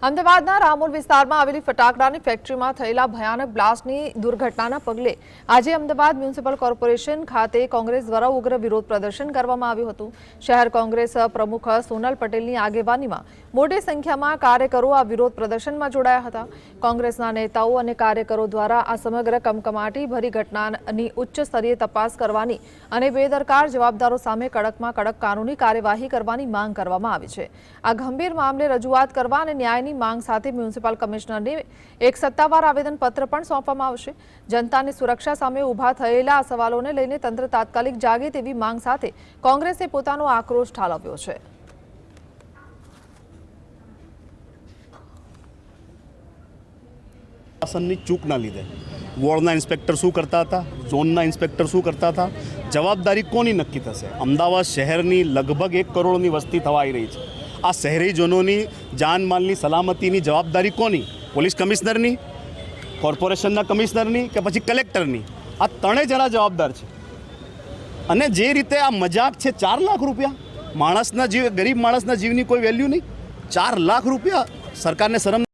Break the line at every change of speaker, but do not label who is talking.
અમદાવાદના રામોલ વિસ્તારમાં આવેલી ફટાકડાની ફેક્ટરીમાં થયેલા ભયાનક બ્લાસ્ટની દુર્ઘટનાના પગલે આજે અમદાવાદ મ્યુનિસિપલ કોર્પોરેશન ખાતે કોંગ્રેસ દ્વારા ઉગ્ર વિરોધ પ્રદર્શન કરવામાં આવ્યું હતું। શહેર કોંગ્રેસ પ્રમુખ સોનલ પટેલની આગેવાનીમાં મોટી સંખ્યામાં કાર્યકરો આ વિરોધ પ્રદર્શનમાં જોડાયા હતા। કોંગ્રેસના નેતાઓ અને કાર્યકરો દ્વારા આ સમગ્ર કમકમાટીભરી ઘટનાની ઉચ્ચ સ્તરીય તપાસ કરવાની અને બેદરકાર જવાબદારો સામે કડકમાં કડક કાનૂની કાર્યવાહી કરવાની માંગ કરવામાં આવી છે। આ ગંભીર મામલે રજૂઆત કરવા અને ન્યાય માંગ સાથે મ્યુનિસિપલ કમિશનરને એક સત્તાવાર આવેદનપત્ર પણ સોંપવામાં આવશે। જનતાની સુરક્ષા સામે ઊભા થયેલા આ સવાલોને લઈને તંત્ર તાત્કાલિક જાગે તેવી માંગ સાથે કોંગ્રેસે પોતાનો આક્રોશ ઠાલવ્યો છે।
શાસનની ચૂકના લીધે વોર્ડના ઇન્સ્પેક્ટર શું કરતા હતા, ઝોનના ઇન્સ્પેક્ટર શું કરતા હતા, જવાબદારી કોની નક્કી થશે? અમદાવાદ શહેરની લગભગ 1 કરોડની વસ્તી થવાઈ રહી છે। આ શહેરીજનોની જાનમાલની સલામતીની જવાબદારી કોની? પોલીસ કમિશનરની, કોર્પોરેશનના કમિશનરની કે પછી કલેક્ટરની? આ ત્રણેય જણા જવાબદાર છે। અને જે રીતે આ મજાક છે, 4 લાખ રૂપિયા માણસના જીવ, ગરીબ માણસના જીવની કોઈ વેલ્યુ નહીં। 4 લાખ રૂપિયા, સરકારને શરમ